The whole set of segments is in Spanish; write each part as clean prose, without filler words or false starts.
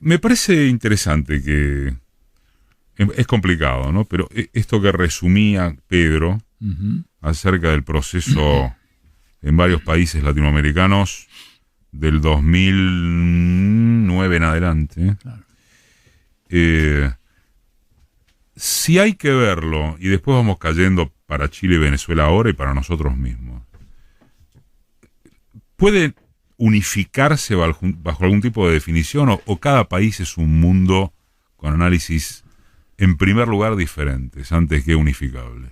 Me parece interesante que es complicado, ¿no? Pero esto que resumía Pedro acerca del proceso en varios países latinoamericanos del 2009 en adelante, Claro. si hay que verlo, y después vamos cayendo para Chile y Venezuela ahora y para nosotros mismos, ¿puede unificarse bajo algún tipo de definición o cada país es un mundo con análisis, en primer lugar, diferentes antes que unificables?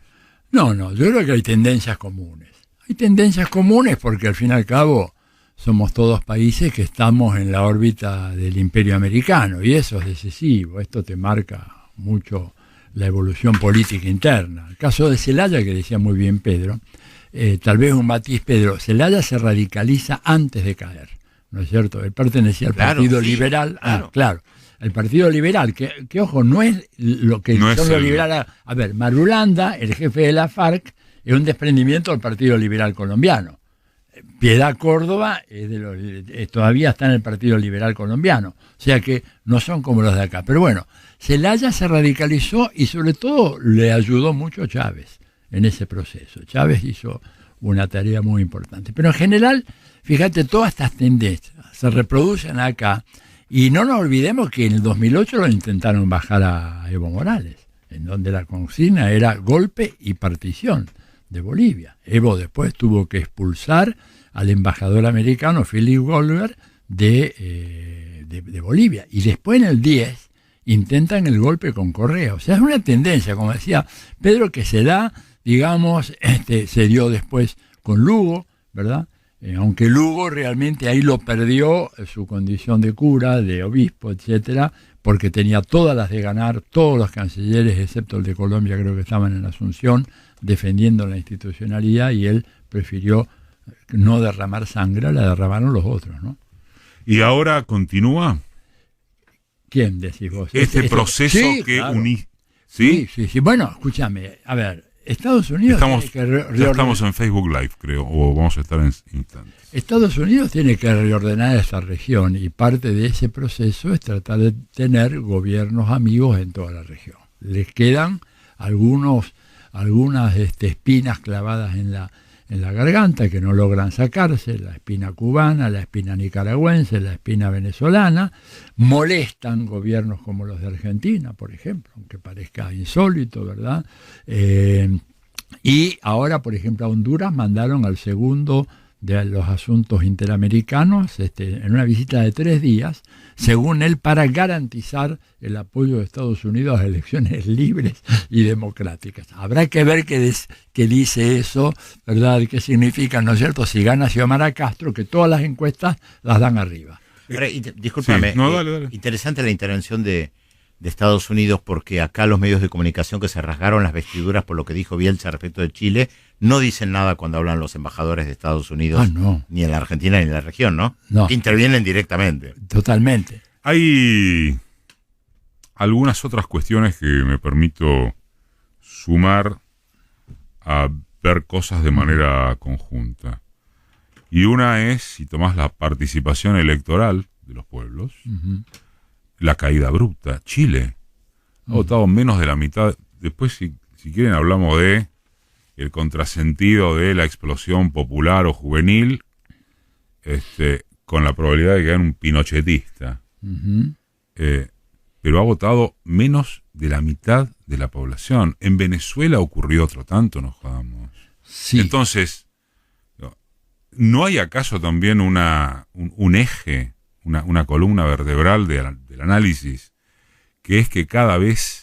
No, yo creo que hay tendencias comunes. Hay tendencias comunes porque al fin y al cabo somos todos países que estamos en la órbita del Imperio Americano y eso es decisivo. Esto te marca mucho la evolución política interna. El caso de Zelaya, que decía muy bien Pedro, tal vez un matiz, Pedro, Zelaya se radicaliza antes de caer, ¿no es cierto? Él pertenecía al Partido Liberal. Claro. El Partido Liberal, que ojo, no es lo que no son los liberales. A ver, Marulanda, el jefe de la FARC, es un desprendimiento del Partido Liberal colombiano. Piedad Córdoba todavía está en el Partido Liberal colombiano. O sea que no son como los de acá. Pero bueno, Zelaya se radicalizó y sobre todo le ayudó mucho Chávez en ese proceso. Chávez hizo una tarea muy importante. Pero en general, fíjate, todas estas tendencias se reproducen acá. Y no nos olvidemos que en el 2008 lo intentaron bajar a Evo Morales, en donde la consigna era golpe y partición de Bolivia. Evo después tuvo que expulsar al embajador americano Philip Goldberg de Bolivia. Y después en el 10 intentan el golpe con Correa. O sea, es una tendencia, como decía Pedro, que se da, digamos, se dio después con Lugo, ¿verdad? Aunque Lugo realmente ahí lo perdió su condición de cura, de obispo, etcétera, porque tenía todas las de ganar, todos los cancilleres, excepto el de Colombia, creo que estaban en Asunción, defendiendo la institucionalidad, y él prefirió no derramar sangre, la derramaron los otros, ¿no? ¿Y ahora continúa? ¿Quién decís vos? Este proceso sí, que claro. ¿Sí? Sí. Bueno, escúchame, a ver, Estados Unidos ya estamos en Facebook Live, creo, o vamos a estar en instantes. Estados Unidos tiene que reordenar esta región y parte de ese proceso es tratar de tener gobiernos amigos en toda la región. Les quedan algunas espinas clavadas en la garganta que no logran sacarse, la espina cubana, la espina nicaragüense, la espina venezolana. Molestan gobiernos como los de Argentina, por ejemplo, aunque parezca insólito, ¿verdad? Y ahora, por ejemplo, a Honduras mandaron al segundo de los asuntos interamericanos en una visita de 3 días, según él, para garantizar el apoyo de Estados Unidos a elecciones libres y democráticas. Habrá que ver qué dice eso, ¿verdad? ¿Qué significa, no es cierto? Si gana Xiomara Castro, que todas las encuestas las dan arriba. Discúlpame, sí, no, dale. Interesante la intervención de Estados Unidos, porque acá los medios de comunicación que se rasgaron las vestiduras por lo que dijo Bielsa respecto de Chile, no dicen nada cuando hablan los embajadores de Estados Unidos, ni en la Argentina ni en la región, ¿no? No. Que intervienen directamente. Totalmente. Hay algunas otras cuestiones que me permito sumar a ver cosas de manera conjunta. Y una es, si tomás la participación electoral de los pueblos, la caída abrupta. Chile ha votado menos de la mitad. Después, si quieren, hablamos de el contrasentido de la explosión popular o juvenil, con la probabilidad de que haya un pinochetista. Pero ha votado menos de la mitad de la población. En Venezuela ocurrió otro tanto, nos jodamos. Sí. Entonces, ¿no hay acaso también un eje, una columna vertebral del análisis, que es que cada vez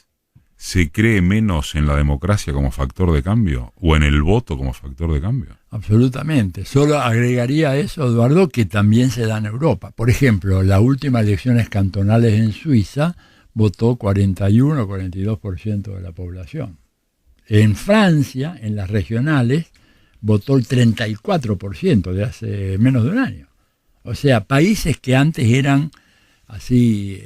se cree menos en la democracia como factor de cambio o en el voto como factor de cambio? Absolutamente. Solo agregaría a eso, Eduardo, que también se da en Europa. Por ejemplo, las últimas elecciones cantonales en Suiza votó 41-42% de la población. En Francia, en las regionales, votó el 34% de hace menos de un año. O sea, países que antes eran así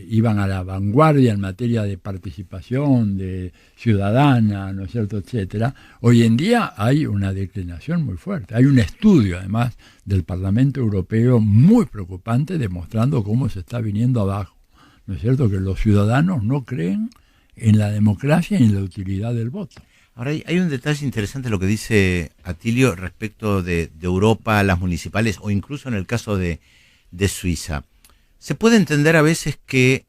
iban a la vanguardia en materia de participación, de ciudadana, ¿no es cierto?, etcétera. Hoy en día hay una declinación muy fuerte. Hay un estudio, además, del Parlamento Europeo muy preocupante demostrando cómo se está viniendo abajo, ¿no es cierto?, que los ciudadanos no creen en la democracia y en la utilidad del voto. Ahora, hay un detalle interesante lo que dice Atilio respecto de Europa, las municipales, o incluso en el caso de Suiza. Se puede entender a veces que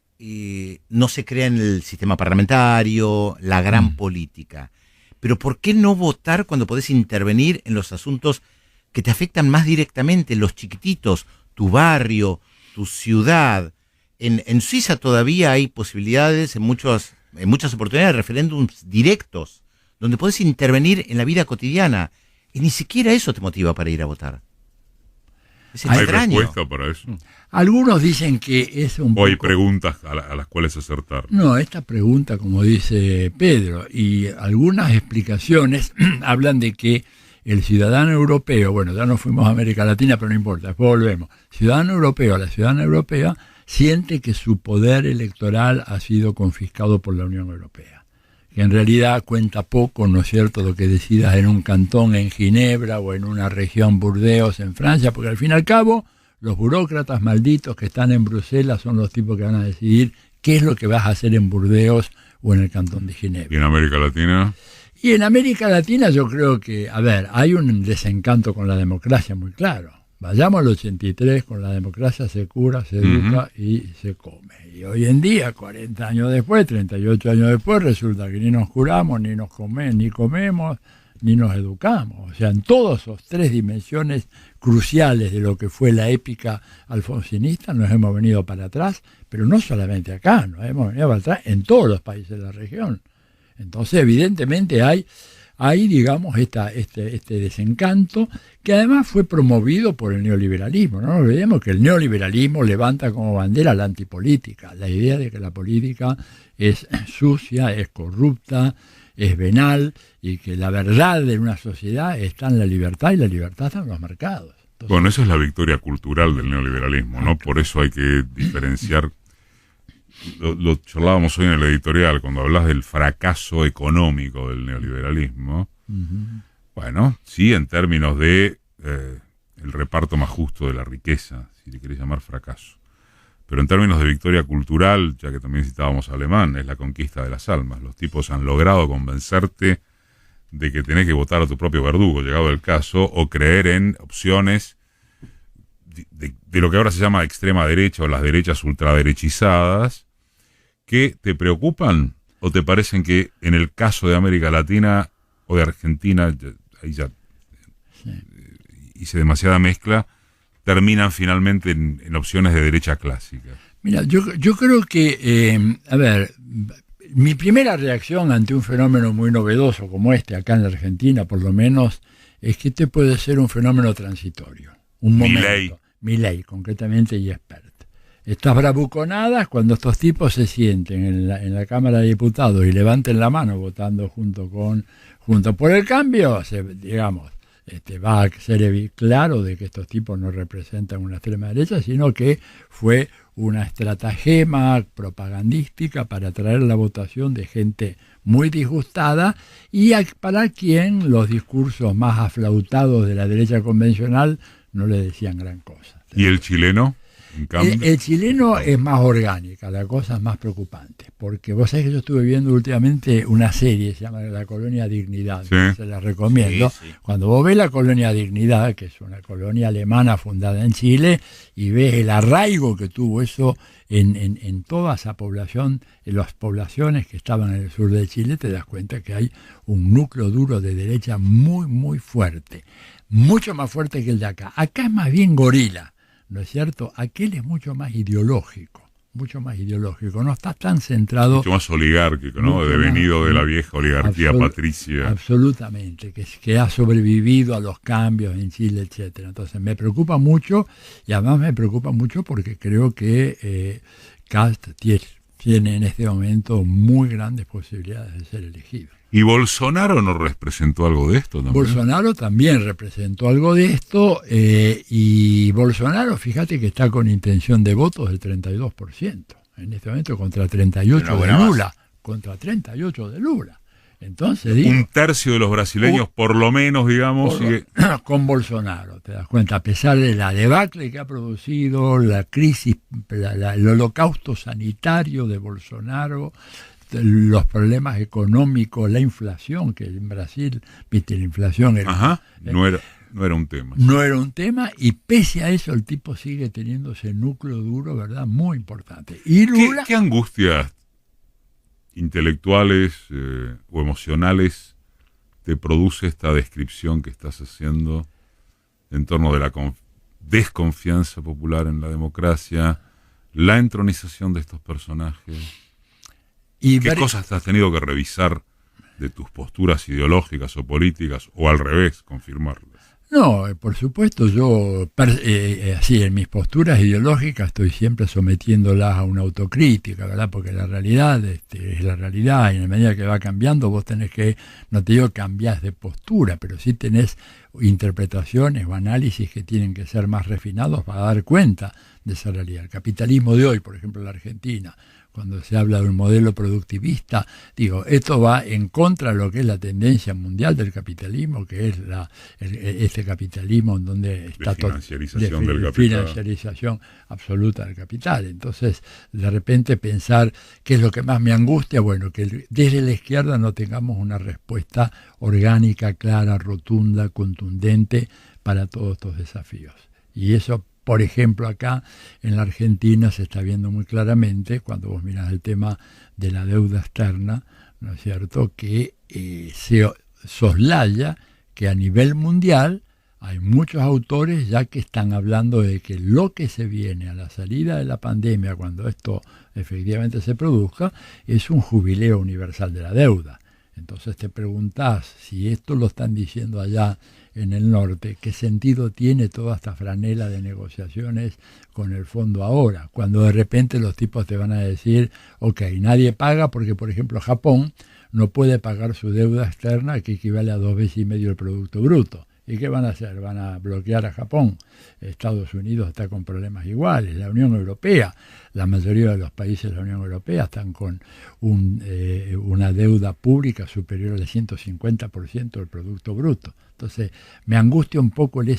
no se crea en el sistema parlamentario, la gran política. Pero ¿por qué no votar cuando podés intervenir en los asuntos que te afectan más directamente, los chiquititos, tu barrio, tu ciudad? En Suiza todavía hay posibilidades, en muchas oportunidades, de referéndums directos, donde podés intervenir en la vida cotidiana. Y ni siquiera eso te motiva para ir a votar. Es extraño. ¿Hay respuesta para eso? Algunos dicen que es un poco... O hay preguntas a las cuales acertar. No, esta pregunta, como dice Pedro, y algunas explicaciones hablan de que el ciudadano europeo, bueno, ya nos fuimos a América Latina, pero no importa, después volvemos. Ciudadano europeo, la ciudadana europea siente que su poder electoral ha sido confiscado por la Unión Europea. Que en realidad cuenta poco, ¿no es cierto?, lo que decidas en un cantón en Ginebra o en una región Burdeos en Francia, porque al fin y al cabo los burócratas malditos que están en Bruselas son los tipos que van a decidir qué es lo que vas a hacer en Burdeos o en el cantón de Ginebra. ¿Y en América Latina? Y en América Latina yo creo que, hay un desencanto con la democracia muy claro. Vayamos al 83, con la democracia se cura, se educa y se come. Y hoy en día, 40 años después, 38 años después, resulta que ni nos curamos, ni nos comemos, ni nos educamos. O sea, en todas esas tres dimensiones cruciales de lo que fue la épica alfonsinista nos hemos venido para atrás, pero no solamente acá, nos hemos venido para atrás en todos los países de la región. Entonces, evidentemente hay digamos, este desencanto, que además fue promovido por el neoliberalismo. No nos olvidemos que el neoliberalismo levanta como bandera la antipolítica, la idea de que la política es sucia, es corrupta, es venal, y que la verdad de una sociedad está en la libertad, y la libertad está en los mercados. Entonces, bueno, esa es la victoria cultural del neoliberalismo, ¿no? Por eso hay que diferenciar. Lo charlábamos hoy en el editorial, cuando hablas del fracaso económico del neoliberalismo. Bueno, sí, en términos de el reparto más justo de la riqueza, si le querés llamar fracaso. Pero en términos de victoria cultural, ya que también citábamos a Alemán, es la conquista de las almas. Los tipos han logrado convencerte de que tenés que votar a tu propio verdugo, llegado el caso, o creer en opciones de lo que ahora se llama extrema derecha o las derechas ultraderechizadas, que te preocupan o te parecen que en el caso de América Latina o de Argentina, ahí ya hice demasiada mezcla, terminan finalmente en opciones de derecha clásica. Mira, yo creo que, mi primera reacción ante un fenómeno muy novedoso como este, acá en la Argentina por lo menos, es que este puede ser un fenómeno transitorio, un momento. Milei, concretamente, y Expert. Estas bravuconadas, cuando estos tipos se sienten en la Cámara de Diputados y levanten la mano votando junto por el cambio, va a ser claro de que estos tipos no representan una extrema derecha, sino que fue una estratagema propagandística para atraer la votación de gente muy disgustada y para quien los discursos más aflautados de la derecha convencional no le decían gran cosa. ¿Y el chileno? El chileno es más orgánica, la cosa es más preocupante, porque vos sabés que yo estuve viendo últimamente una serie, se llama La Colonia Dignidad, se la recomiendo. Sí. Cuando vos ves La Colonia Dignidad, que es una colonia alemana fundada en Chile, y ves el arraigo que tuvo eso en toda esa población, en las poblaciones que estaban en el sur de Chile, te das cuenta que hay un núcleo duro de derecha muy, muy fuerte, mucho más fuerte que el de acá. Acá es más bien gorila, ¿no es cierto? Aquel es mucho más ideológico, no está tan centrado... Mucho más oligárquico, ¿no? Devenido de la vieja oligarquía patricia. Absolutamente, que ha sobrevivido a los cambios en Chile, etcétera. Entonces me preocupa mucho, y además me preocupa mucho porque creo que Kast tiene en este momento muy grandes posibilidades de ser elegido. ¿Y Bolsonaro no representó algo de esto también? Bolsonaro también representó algo de esto, y Bolsonaro, fíjate que está con intención de votos del 32%, en este momento contra 38 de Lula, contra 38 de Lula. Entonces, digo, un tercio de los brasileños, por lo menos, digamos, con Bolsonaro, te das cuenta, a pesar de la debacle que ha producido, la crisis, el holocausto sanitario de Bolsonaro, los problemas económicos, la inflación, que en Brasil, viste, la inflación era, no era un tema. No era un tema, y pese a eso el tipo sigue teniendo ese núcleo duro, ¿verdad? Muy importante. Y Lula, ¿Qué angustias intelectuales o emocionales te produce esta descripción que estás haciendo en torno de la desconfianza popular en la democracia, la entronización de estos personajes? ¿Qué cosas has tenido que revisar de tus posturas ideológicas o políticas, o al revés, confirmarlas? No, por supuesto, yo así en mis posturas ideológicas estoy siempre sometiéndolas a una autocrítica, ¿verdad? Porque la realidad es la realidad, y en la medida que va cambiando vos tenés que, no te digo cambiás de postura, pero sí tenés interpretaciones o análisis que tienen que ser más refinados para dar cuenta de esa realidad. El capitalismo de hoy, por ejemplo, en la Argentina, cuando se habla de un modelo productivista, digo, esto va en contra de lo que es la tendencia mundial del capitalismo, que es este capitalismo en donde está financiarización del capital. Financiarización absoluta del capital. Entonces, de repente pensar qué es lo que más me angustia, bueno, que desde la izquierda no tengamos una respuesta orgánica, clara, rotunda, contundente para todos estos desafíos. Y eso, por ejemplo, acá en la Argentina se está viendo muy claramente, cuando vos mirás el tema de la deuda externa, ¿no es cierto?, que se soslaya que a nivel mundial hay muchos autores ya que están hablando de que lo que se viene a la salida de la pandemia, cuando esto efectivamente se produzca, es un jubileo universal de la deuda. Entonces te preguntás, si esto lo están diciendo allá en el norte, ¿qué sentido tiene toda esta franela de negociaciones con el fondo ahora? Cuando de repente los tipos te van a decir, ok, nadie paga porque, por ejemplo, Japón no puede pagar su deuda externa, que equivale a 2,5 veces el Producto Bruto. ¿Y qué van a hacer? ¿Van a bloquear a Japón? Estados Unidos está con problemas iguales, la Unión Europea, la mayoría de los países de la Unión Europea están con una deuda pública superior al 150% del Producto Bruto. Entonces, me angustia un poco el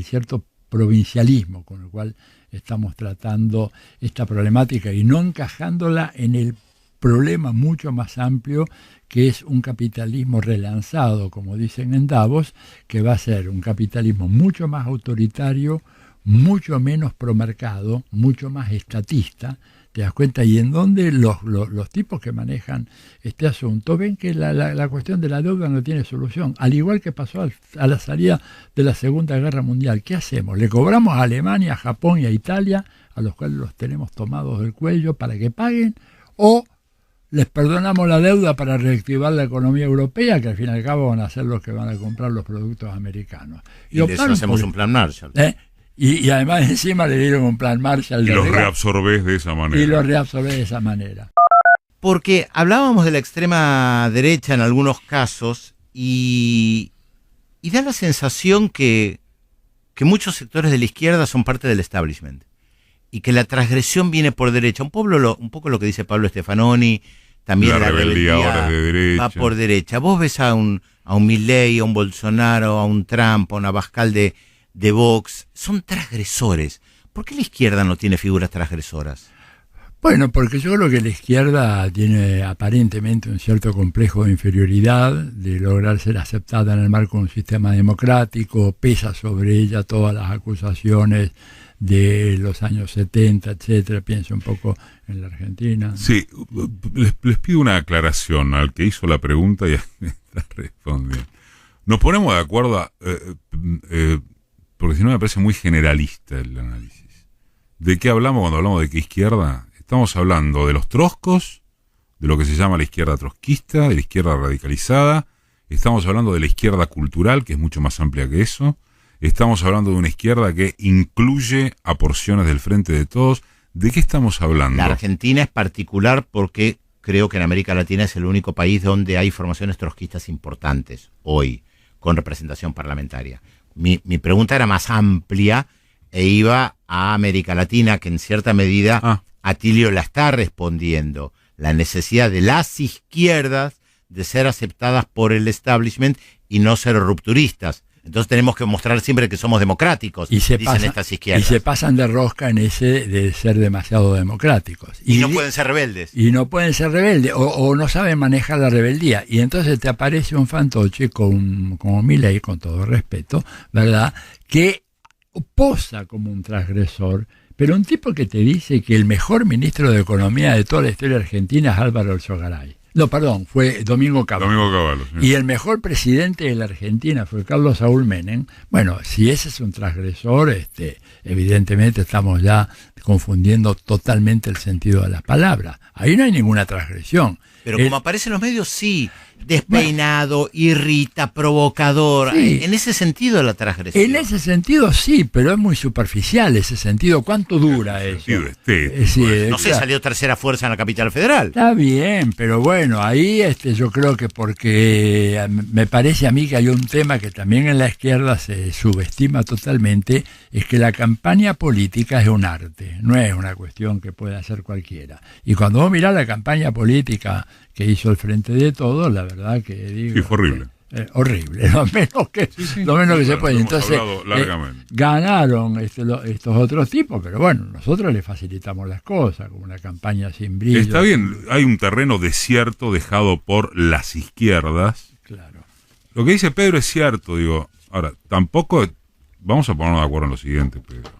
cierto provincialismo con el cual estamos tratando esta problemática y no encajándola en el problema mucho más amplio, que es un capitalismo relanzado, como dicen en Davos, que va a ser un capitalismo mucho más autoritario, mucho menos promercado, mucho más estatista. ¿Te das cuenta? Y en donde los tipos que manejan este asunto ven que la cuestión de la deuda no tiene solución. Al igual que pasó a la salida de la Segunda Guerra Mundial. ¿Qué hacemos? ¿Le cobramos a Alemania, a Japón y a Italia, a los cuales los tenemos tomados del cuello para que paguen? ¿O les perdonamos la deuda para reactivar la economía europea, que al fin y al cabo van a ser los que van a comprar los productos americanos? Y les hacemos un plan Marshall. Y además encima le dieron un plan Marshall. Y los reabsorbés de esa manera. Porque hablábamos de la extrema derecha en algunos casos y da la sensación que muchos sectores de la izquierda son parte del establishment y que la transgresión viene por derecha. Un poco lo que dice Pablo Stefanoni, también la rebeldía ahora de derecha. Va por derecha. Vos ves a un Milei, a un Bolsonaro, a un Trump, a un Abascal de Vox, son transgresores. ¿Por qué la izquierda no tiene figuras transgresoras? Bueno, porque yo creo que la izquierda tiene aparentemente un cierto complejo de inferioridad, de lograr ser aceptada en el marco de un sistema democrático, pesa sobre ella todas las acusaciones de los años 70, etcétera. Pienso un poco en la Argentina. Sí, les pido una aclaración al que hizo la pregunta y a quien está respondiendo. Nos ponemos de acuerdo, porque si no me parece muy generalista el análisis. ¿De qué hablamos cuando hablamos de qué izquierda? Estamos hablando de los troscos, de lo que se llama la izquierda trotskista, de la izquierda radicalizada. Estamos hablando de la izquierda cultural, que es mucho más amplia que eso. Estamos hablando de una izquierda que incluye a porciones del Frente de Todos. ¿De qué estamos hablando? La Argentina es particular porque creo que en América Latina es el único país donde hay formaciones trotskistas importantes hoy, con representación parlamentaria. Mi pregunta era más amplia e iba a América Latina, que en cierta medida Atilio la está respondiendo. La necesidad de las izquierdas de ser aceptadas por el establishment y no ser rupturistas. Entonces tenemos que mostrar siempre que somos democráticos, dicen estas izquierdas. Y se pasan de rosca en ese de ser demasiado democráticos. Y no pueden ser rebeldes. Y no pueden ser rebeldes, o no saben manejar la rebeldía. Y entonces te aparece un fantoche como Milei, con todo respeto, ¿verdad?, que posa como un transgresor, pero un tipo que te dice que el mejor ministro de Economía de toda la historia argentina es Álvaro Alzogaray. No, perdón, fue Domingo Cavallo. Sí. Y el mejor presidente de la Argentina fue Carlos Saúl Menem. Bueno, si ese es un transgresor, evidentemente estamos ya confundiendo totalmente el sentido de las palabras. Ahí no hay ninguna transgresión. Pero como aparece en los medios, sí. Despeinado, irrita, provocador. Sí. En ese sentido la transgresión. En ese sentido sí, pero es muy superficial ese sentido. ¿Cuánto dura eso? No sé, salió tercera fuerza en la capital federal. Está bien, pero bueno, ahí yo creo que porque me parece a mí que hay un tema que también en la izquierda se subestima totalmente, es que la campaña política es un arte, no es una cuestión que pueda hacer cualquiera. Y cuando vos mirás la campaña política que hizo el Frente de Todos, la verdad que digo... Sí, fue horrible. Horrible, lo menos que se puede. Entonces, ganaron estos otros tipos, pero bueno, nosotros les facilitamos las cosas, como una campaña sin brillo. Está bien, hay un terreno desierto dejado por las izquierdas. Claro. Lo que dice Pedro es cierto, digo. Ahora, tampoco... Vamos a ponernos de acuerdo en lo siguiente, Pedro.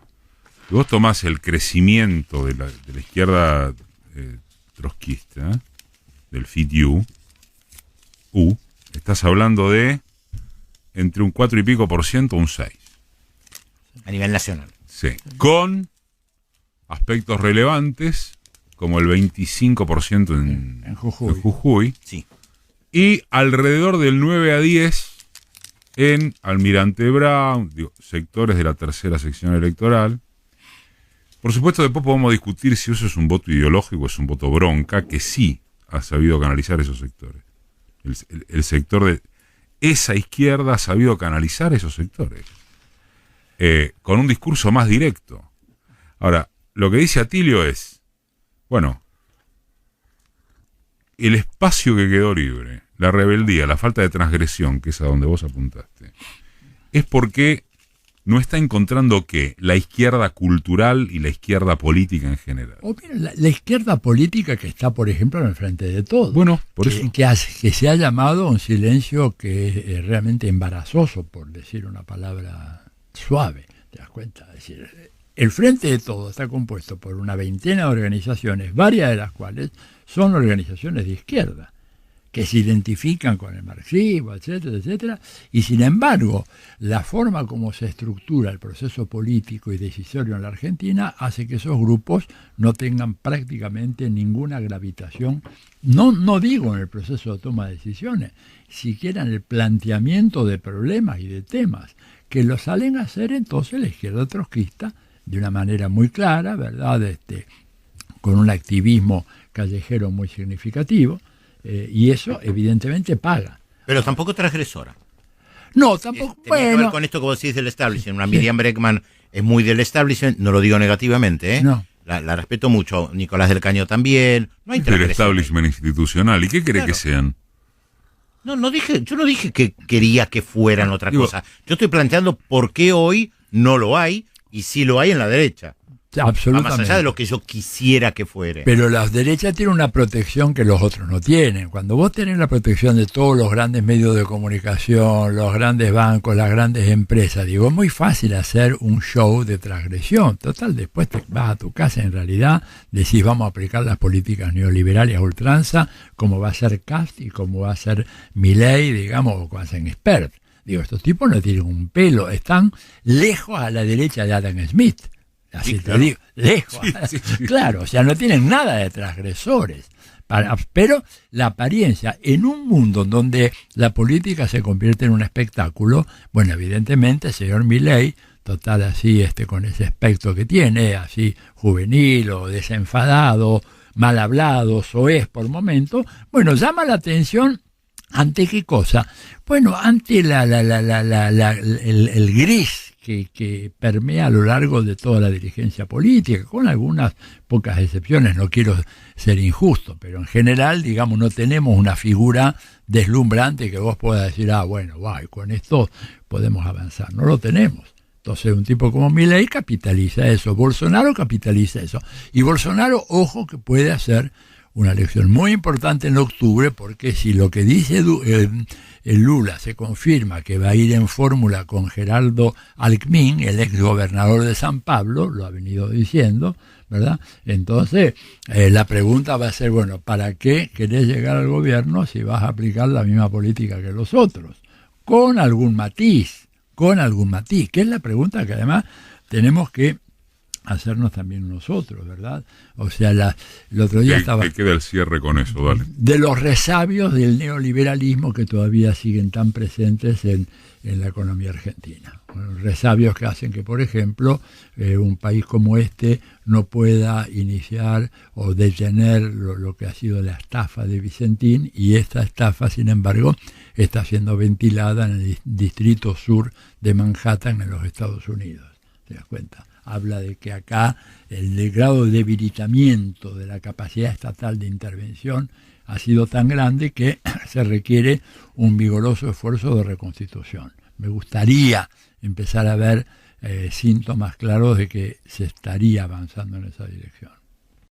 Si vos tomás el crecimiento de la izquierda trotskista, del FIT-U, estás hablando de entre un 4 y pico % un 6. A nivel nacional. Sí. Con aspectos relevantes como el 25% en Jujuy. Sí. Y alrededor del 9 a 10 en Almirante Brown, sectores de la tercera sección electoral. Por supuesto, después podemos discutir si eso es un voto ideológico o es un voto bronca, que sí ha sabido canalizar esos sectores. El sector de esa izquierda ha sabido canalizar esos sectores con un discurso más directo. Ahora, lo que dice Atilio es, bueno, el espacio que quedó libre, la rebeldía, la falta de transgresión, que es a donde vos apuntaste, es porque no está encontrando que la izquierda cultural y la izquierda política en general. O mira, la izquierda política que está, por ejemplo, en el Frente de Todos. Bueno, por eso. Que se ha llamado un silencio que es realmente embarazoso, por decir una palabra suave. ¿Te das cuenta? Es decir, el Frente de Todos está compuesto por una veintena de organizaciones, varias de las cuales son organizaciones de izquierda, que se identifican con el marxismo, etcétera, etcétera, y sin embargo, la forma como se estructura el proceso político y decisorio en la Argentina hace que esos grupos no tengan prácticamente ninguna gravitación, no digo en el proceso de toma de decisiones, siquiera en el planteamiento de problemas y de temas, que lo salen a hacer entonces la izquierda trotskista de una manera muy clara, ¿verdad?, con un activismo callejero muy significativo. Y eso evidentemente paga. Pero tampoco transgresora. No, tampoco. Tenía que ver con esto que vos decís del establishment. Una Miriam Bregman es muy del establishment, no lo digo negativamente, ¿eh? No. La respeto mucho. Nicolás del Caño también. No hay del establishment institucional. ¿Y qué cree que sean? Yo no dije que quería que fueran otra cosa. Yo estoy planteando por qué hoy no lo hay y sí lo hay en la derecha. Absolutamente. Más allá de lo que yo quisiera que fuere. Pero las derechas tienen una protección que los otros no tienen. Cuando vos tenés la protección de todos los grandes medios de comunicación, los grandes bancos, las grandes empresas, digo, es muy fácil hacer un show de transgresión. Total, después te vas a tu casa, en realidad decís, vamos a aplicar las políticas neoliberales a ultranza, como va a ser Cast y como va a ser Milei, digamos, o como hacen Spert. Digo, estos tipos no tienen un pelo, están lejos a la derecha de Adam Smith. Así sí, te claro. Digo, lejos. Sí. Claro, o sea, no tienen nada de transgresores. Pero la apariencia, en un mundo donde la política se convierte en un espectáculo, bueno, evidentemente el señor Milei, total así, con ese aspecto que tiene, así juvenil o desenfadado, mal hablado, soez por momentos, bueno, llama la atención. ¿Ante qué cosa? Bueno, ante el gris que permea a lo largo de toda la dirigencia política, con algunas pocas excepciones, no quiero ser injusto, pero en general, digamos, no tenemos una figura deslumbrante que vos puedas decir, bueno, con esto podemos avanzar. No lo tenemos. Entonces, un tipo como Milei capitaliza eso, Bolsonaro capitaliza eso. Y Bolsonaro, ojo, que puede hacer una elección muy importante en octubre, porque si lo que dice el Lula se confirma que va a ir en fórmula con Geraldo Alckmin, el ex gobernador de San Pablo, lo ha venido diciendo, ¿verdad? Entonces, la pregunta va a ser, bueno, ¿para qué querés llegar al gobierno si vas a aplicar la misma política que los otros? Con algún matiz, que es la pregunta que además tenemos que hacernos también nosotros, ¿verdad? O sea, el otro día estaba... ¿Qué queda el cierre con eso? Dale. De los resabios del neoliberalismo que todavía siguen tan presentes en la economía argentina. Bueno, resabios que hacen que, por ejemplo, un país como este no pueda iniciar o detener lo que ha sido la estafa de Vicentín, y esta estafa, sin embargo, está siendo ventilada en el distrito sur de Manhattan, en los Estados Unidos. ¿Te das cuenta? Habla de que acá el grado de debilitamiento de la capacidad estatal de intervención ha sido tan grande que se requiere un vigoroso esfuerzo de reconstitución. Me gustaría empezar a ver síntomas claros de que se estaría avanzando en esa dirección.